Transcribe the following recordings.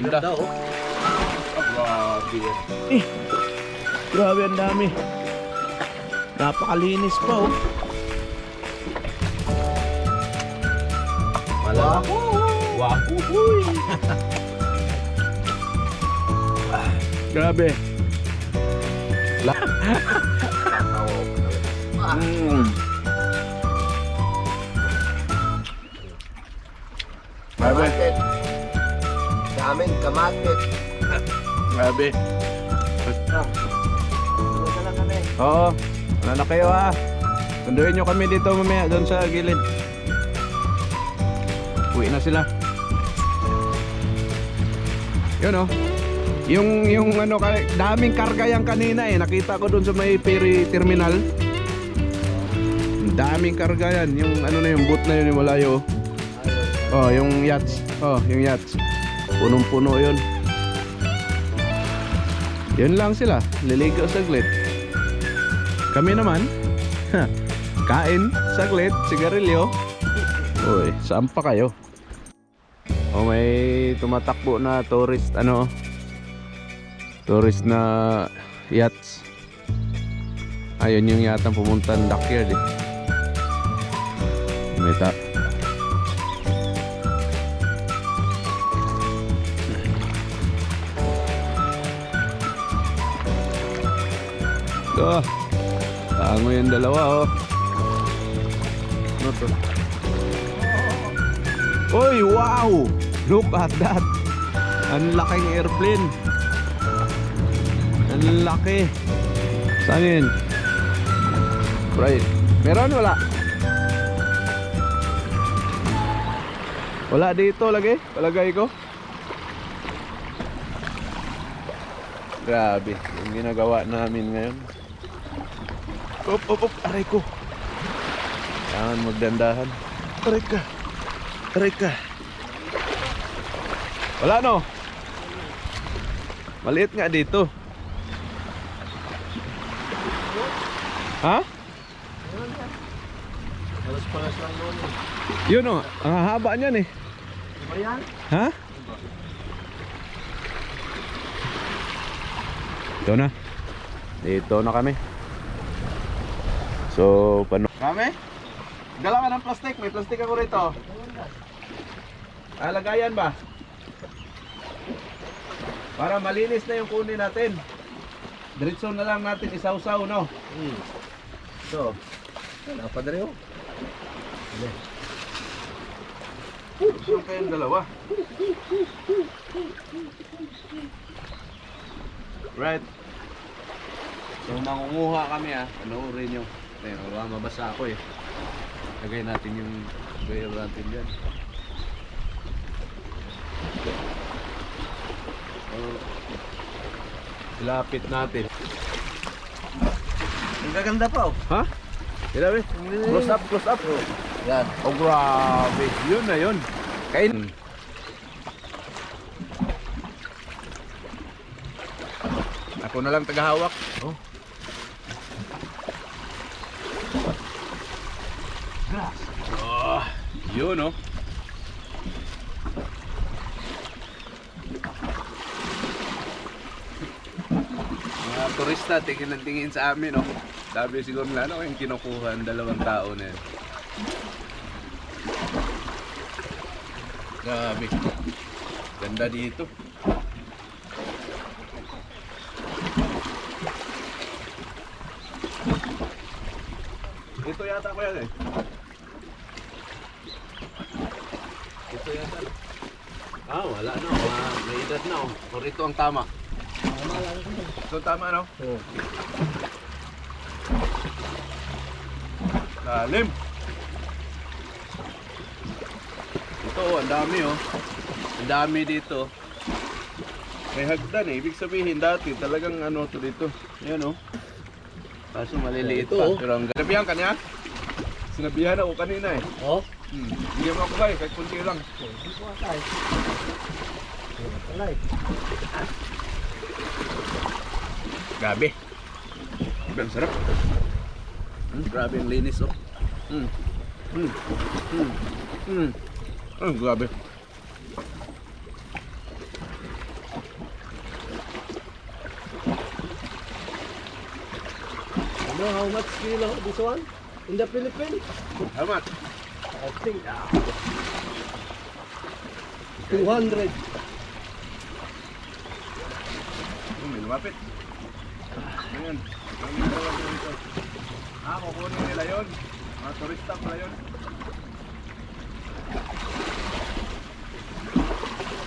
Ganda oh. Grabe. Grabe ang dami. Napakalinis pa oh. Malala. Wahuhuy. Grabe. Grabe. Kamatit. Daming kamatit. Grabe. Tulog na lang kami. Oo. Wala na kayo ha. Sunduin nyo kami dito mamaya doon sa gilid. Uwi na sila. Yun oh. Yung ano, daming karga yan kanina eh. Nakita ko doon sa may ferry terminal. Daming karga yan. Yung ano na yung boat na yun yung malayo. Oh, yung yachts. Oh, yung yachts. Punong-puno yun. Yun lang sila. Liligo saglit. Kami naman. Kain saglit. Sigarilyo. Uy, saan pa kayo? Oh, may tumatakbo na tourist ano. Tourist na yachts. Ayun yung yatang pumunta ng dockyard eh. May tango yung dalawa oh. Ano to? Uy, wow! Look at that! Ang laking airplane. Ang laki. Saan yun? Right. Meron wala? Wala dito lagi? Palagay ko. Grabe. Yung ginagawa namin ngayon. Op. Aray ko. Kailangan magdandahan. Aray ka. Wala no? Maliit nga dito. Ha? Palas lang noon eh. Yun o, ang haba niyan eh. Ba yan? Ha? Ito na. Dito na kami. So, kami? Dala ka ng plastic. May plastic ako rito. Lagayan ba? Para malinis na yung kunin natin. Diretso na lang natin isawsaw, no? So, napadari oh. Saan kayong dalawa? Right. So mangunguha kami panoorin nyo. Ayun, mabasa ako eh. Lagay natin yung bail natin dyan. So, ilapit natin. Ang gaganda pa oh. Ha? Grabe. Close up. Oh. Yan. Oh, grabe. Yun na yun. Kain. Ako na lang tagahawak. Oh. Oh, yun oh. Mga turista tingin ng tingin sa amin oh. Sabi siguro na ano yung kinukuha ng dalawang tao na yun. Grabe. Ganda dito. Ito yata ko yan eh. Ito yata. Wala na. May edad na oh. Or ito ang tama. Ito tama no? Oh. Lalim. Ito ang dami oh. Ang dami dito. May hagdan eh. Ibig sabihin dati talagang ano to dito. Ayan oh. Kaso maliliit Ito, pa. oh. Pero ang sinabihan ka niya? Sinabihan ako kanina eh. Oh? Hindi mo ako kayo, kahit kunti lang. Hindi ko atay. Palay. Grabe. Ang sarap. Grabe ang linis oh. Grabe. know how much kilo this one in the Philippines? How much? I think 200. May lumapit. Ayan. Maraming tawag na dito. Kukunin nila yun. Mga turista pala yun.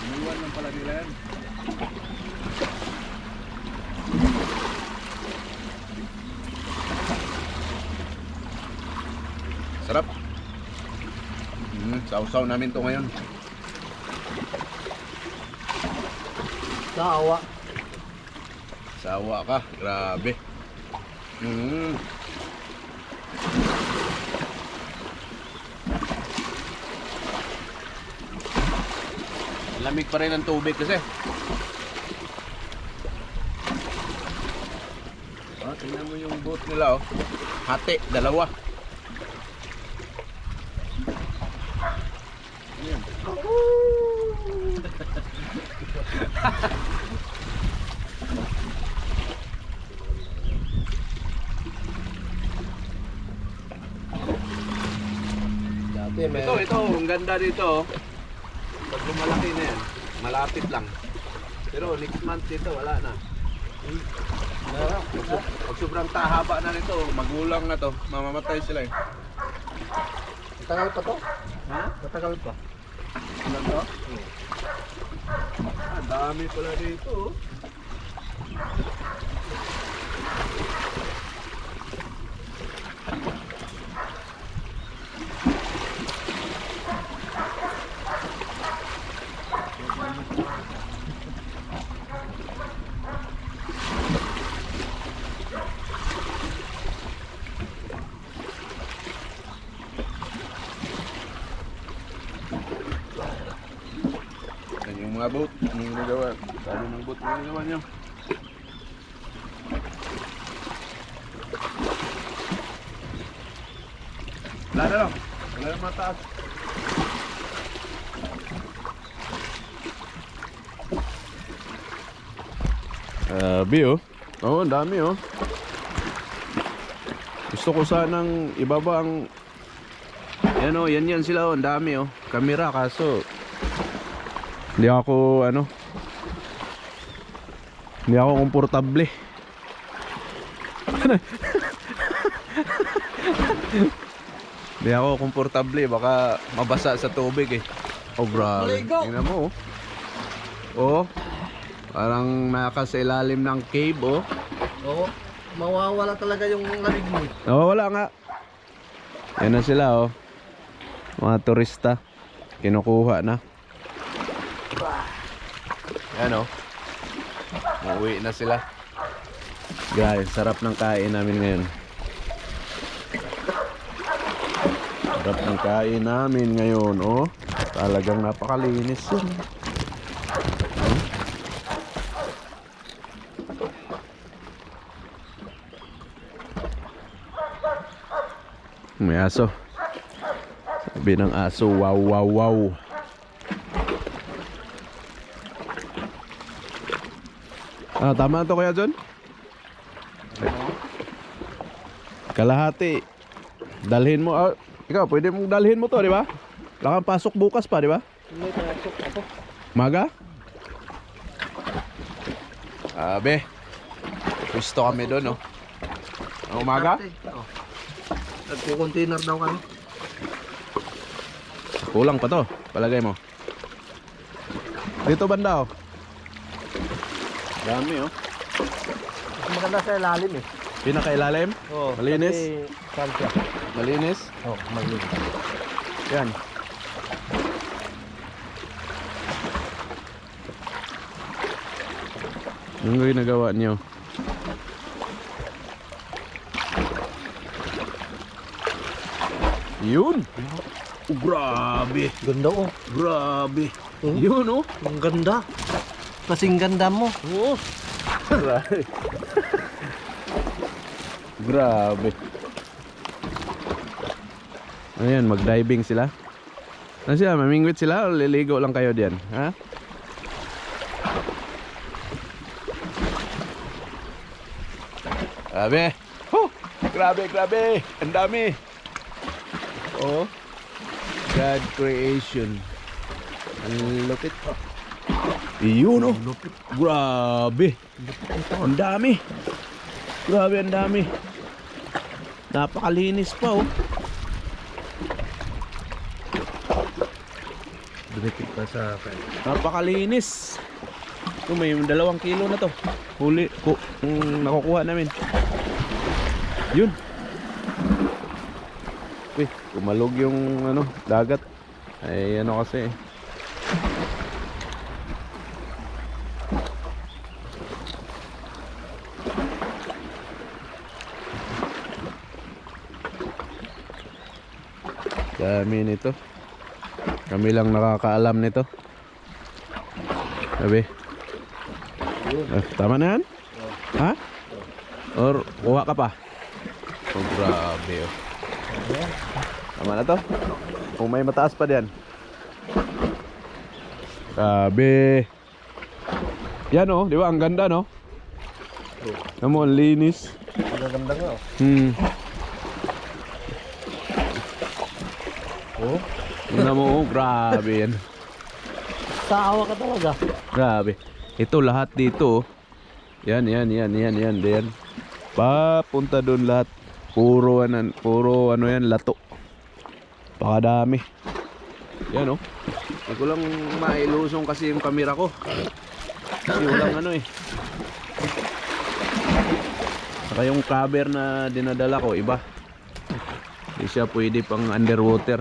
Iniwan lang pala nila yan. Sarap. Sausaw namin to ngayon. Sawa. Sawa ka, grabe. Lamig pa rin ang tubig kasi. Tingnan mo yung boat nila, oh. Hati, dalawa. Ayan. Ito, ang ganda dito, oh. Pag lumalaki na yan, malapit lang. Pero next month dito, wala na. Pag sobrang tahaba na nito, magulang na to, mamamatay sila eh. Matagal pa to? Ha? Matagal pa. Ilan to? Dami pala dito, oh. Yung mga boat, yung ginagawa. Sabi ng boat, yung ginagawa nyo. Wala na lang. Wala na mataas. Grabe oh. Oo, ang dami oh. Gusto ko sanang ibaba ang... Yan oh, yan sila oh, ang dami oh. Kamera kaso hindi ako hindi ako komportable. Hindi ako komportable, baka mabasa sa tubig eh. Oh grabe. Tingnan mo oh. Oh, parang nasa ilalim ng cave oh. Oo. Mawawala talaga yung lamig mo. Nawawala nga. Yan na sila oh. Mga turista. Kinukuha na. Yan o. Uuwi na sila. Guys, sarap ng kain namin ngayon. Sarap ng kain namin ngayon, oh. Talagang napakalinis yun. May aso. Sabi ng aso, wow, wow, wow. Tama to kaya John? Kalahati. Dalhin mo. Ikaw, pwede mong dalhin mo to, di ba? Wala kang pasok bukas pa, di ba? May pasok ako. Maga? Abe. Gusto kami doon, no? Ang umaga? Oo. Nagpo-container daw kami. Kulang pa to. Palagay mo. Dito banda, oh. Dami oh. Mas maganda sa ilalim eh. Pinakailalim? Oo. Malinis? Kasi Malinis? Oo, malinis. Yan. Anong ginagawa niyo? Yun! Oh, grabe! Ganda oh. Grabe! Hmm? Yun oh! Ang ganda. Kasing ganda mo. Oo! Grabe! Grabe! Ayan, mag-diving sila. Ano sila? Mamingwit sila o liligo lang kayo diyan? Ha? Grabe! Oh! Grabe, grabe. Ang dami. Oh. God creation. Ang lupit. Iyon oh. Grabe. Ang dami. Grabe, ang dami. Napakalinis pa oh. Dumikit pa sa Napakalinis. Ito may 2 kilo na to. Huli ko nakukuha namin. Yun. Uy, kumalog yung ano, dagat. Ay ano kasi. Dami nito. Kami lang nakakaalam nito. Sabi. Tama na yan? Ha? Or kuha ka pa? Oh, grabe oh. Tama na to? Kung may mataas pa diyan. Grabe. Yan oh, di ba? Ang ganda no? Ang linis. Ang ganda nga oh. Oh. Tingnan mo oh, grabe yan. Saawa ka talaga. Grabe. Ito lahat dito oh. Yan. Yan. Papunta doon lahat. Puro ano yan, lato. Pakadami. Yan oh. Hindi ko lang mailusong kasi yung camera ko. Kasi walang ano eh. Saka yung cover na dinadala ko, iba. Hindi siya pwede pang underwater.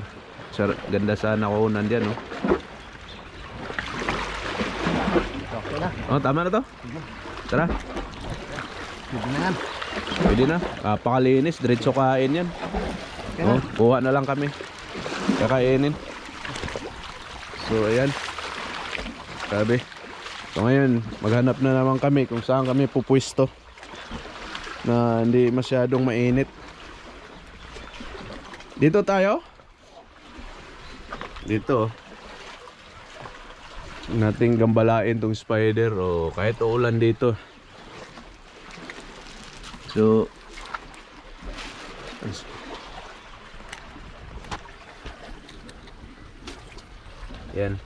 Ganda sana ko nandiyan oh. Okay na. Oh, tama na to? Tara. Pwede na yan. Pwede na. Napakalinis. Diretso kain yan. Okay Oh, na. kuha na lang kami. Kakainin. So, ayan. Sabi. So, ngayon, maghanap na naman kami kung saan kami pupwesto na hindi masyadong mainit. Dito tayo? Dito. Nating gambalain tong spider o kahit uulan dito. So, yan.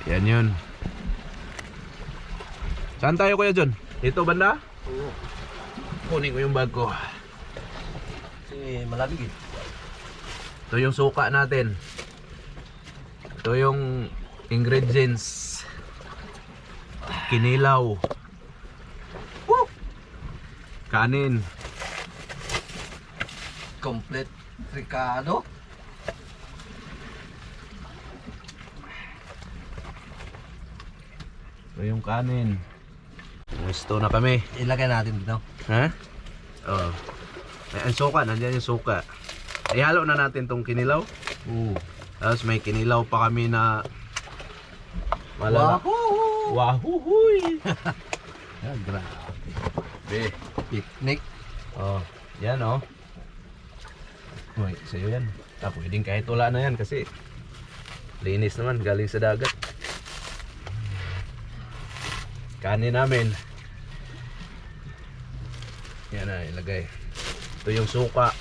Yan yun. Saan tayo Kuya John? Dito banda? Oo. Kunin ko yung bag ko. Kasi malamig eh. Ito yung suka natin. Ito yung ingredients. Kinilaw. Woo! Kanin. Complete Ricardo. Ito yung kanin. Gusto na kami. Ilagay natin dito. Ha? Oo. May ang suka. Nandiyan yung suka. Ihalo na natin tong kinilaw. Oo. Tapos may kinilaw pa kami na malala. Wahoo! Wahuhuy! Ah, grabe. Be. Picnic. Oh, yan oh. Uy, sa'yo yan. Pwedeng kahit wala na yan kasi linis naman, galing sa dagat. Kanin namin. Yan na, ilagay. Ito yung suka.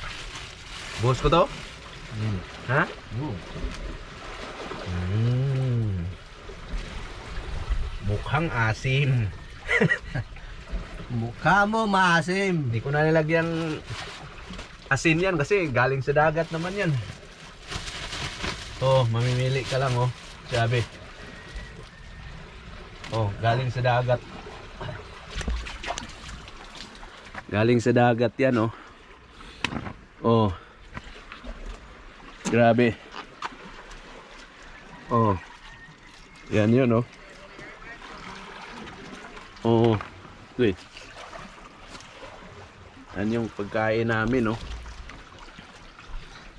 Buhos ko to? Ha? Mukhang asim. Mukha mo maasim. Hindi ko na nilagyan asin yan kasi galing sa dagat naman yan. Oh, mamimili ka lang oh. Sabi. Oh, galing sa dagat. Galing sa dagat yan oh. Oh. Grabe. Oh. Yan yun oh. Oh. Wait. Yan yung pagkain namin oh.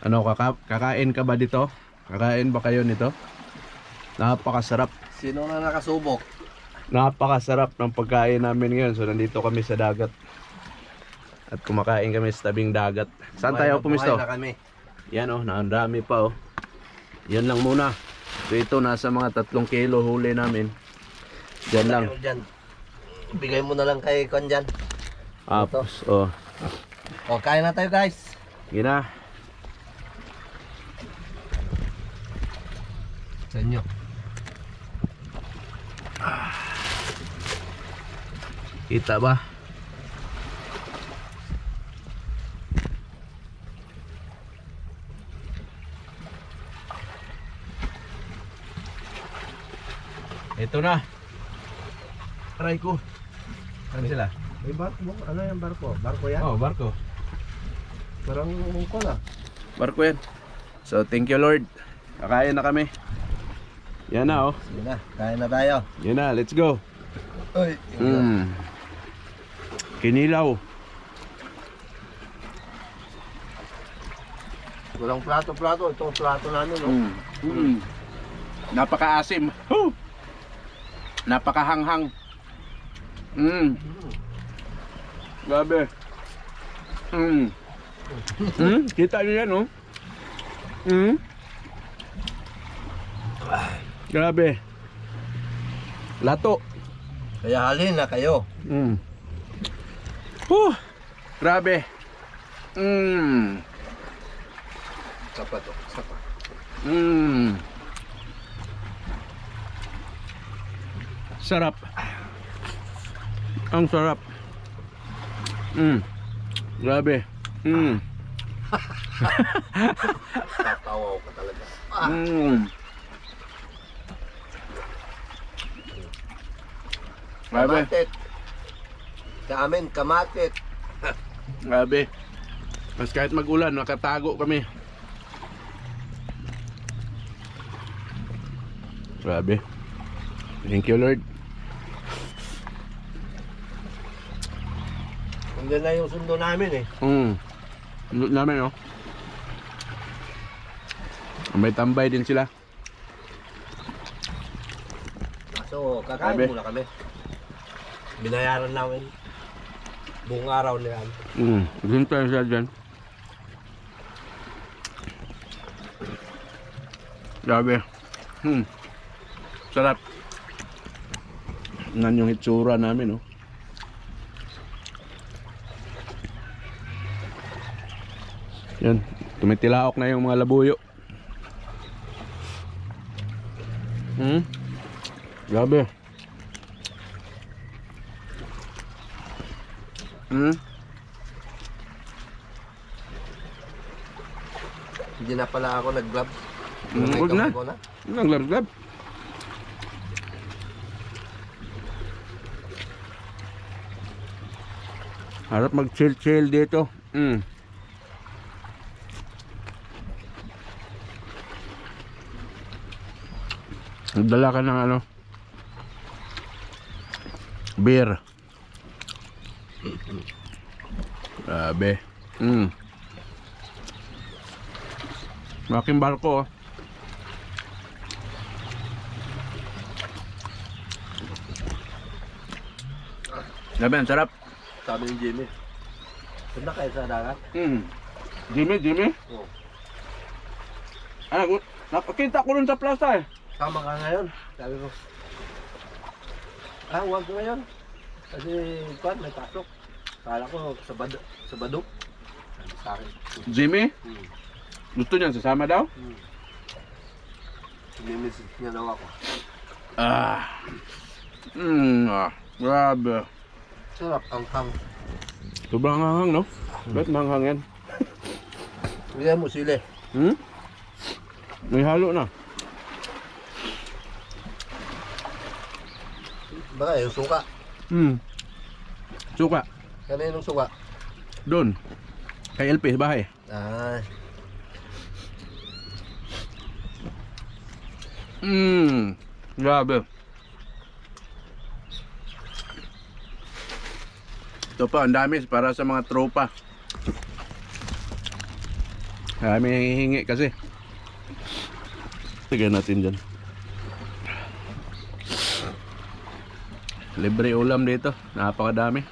Ano, kakain ka ba dito? Kakain ba kayo nito? Napakasarap. Sino na nakasubok? Napakasarap ng pagkain namin ngayon. So nandito kami sa dagat. At kumakain kami sa tabing dagat. Saan tayo pumisto? Na kami. Yan oh, naandami pa oh. Yan lang muna. So ito nasa mga 3 kilo huli namin. Diyan lang. Diyan. Bigay mo na lang kay Kwan dyan. Apos, oh. O, kain na tayo guys. Sige na. Sa inyo. Kita ba? Ito na. Aray ko. Saan sila? May barko mo? Ano yung barko? Barko yan? Oh, barko. Parang ko na. Barko yan. So, thank you Lord. Kakain na kami. Yan na oh. Sige na, kain na tayo. Yan na, let's go. Uy. Kinilaw. Walang plato-plato. Ito ang plato namin. No? Napaka-asim. Napaka-hanghang. Grabe. Kita niyo yan, oh. Grabe. Lato. Kaya halin na kayo. Grabe. Sapa to. Sapa. Sarap. Ang sarap. Grabe. Tatawa ko talaga. Grabe. Kamatit. Sa amin, kamatit. Grabe. Mas kahit mag-ulan, nakatago kami. Grabe. Thank you Lord. Hanggang na yung sundo namin eh. Lulot namin, oh. May tambay din sila. So, kakain Grabe. muna kami. Binayaran namin buong araw na yan. Hintay siya dyan. Grabe. Sarap. Nan yung itsura namin, oh. Yan, tumitilaok na yung mga labuyo. Grabe. Hindi na pala ako nag-vlog. Huwag na. Naglab-lab. Harap mag-chill-chill dito. Nagdala ka ng ano? Beer. Grabe. Malaking barko, oh. Grabe, ang sarap. Sabi ni Jimmy. Punta kayo sa dagat? Jimmy? Oo. Nakakita ko rin sa plaza eh. Tama ka ngayon. Sabi ko. Huwag ngayon. Kasi kwan, may pasok. Kala ko sa badok. Sabi sa akin. Jimmy? Gusto niya sasama daw? Sinimisis niya daw ako. Grabe. Sarap ang hang. Sobrang hanghang, no? Ba't manghang yan? Bigyan mo sili. May halo na. Baka yung suka. Suka. Kaninong suka? Doon. Kay LP sa bahay. Grabe. Ito pa, ang dami para sa mga tropa. Kami hihingi kasi. Tignan natin dyan. Libre ulam dito. Napakadami.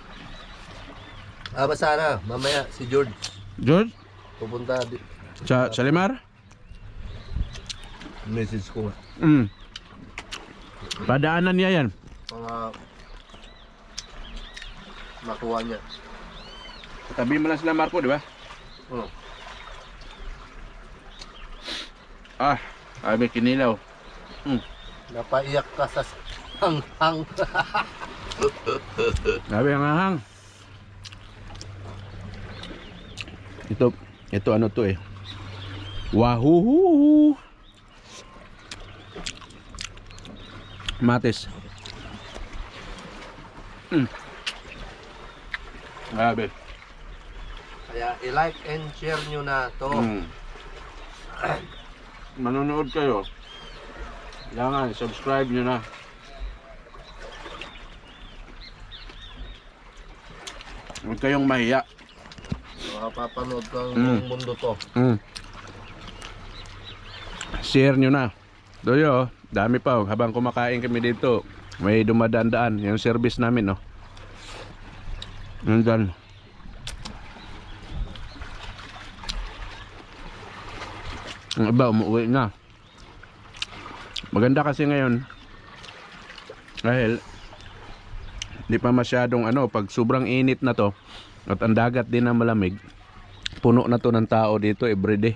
Basta na. Mamaya si George. George? Pupunta. Sa Limar? Message ko nga. Padaanan niya yan. mga makuha niya. Tabi mo lang sila Marco, di ba? Oh. Ah, sabi kinilaw. Napaiyak ka sa hanghang. Sabi ang ahang. Ito ano to eh. Wahoo! Matis. Grabe. Kaya i-like and share nyo na to. Manonood kayo. Kailangan subscribe nyo na. Huwag kayong mahiya. Makapapanood ng mundo to. Share nyo na. Doyo, dami pa. Habang kumakain kami dito, may dumadaan-daan. Yung service namin, no. Nandun. Ang iba, umuwi na. Maganda kasi ngayon. Dahil, di pa masyadong pag sobrang init na to, at ang dagat din na malamig, puno na to ng tao dito everyday.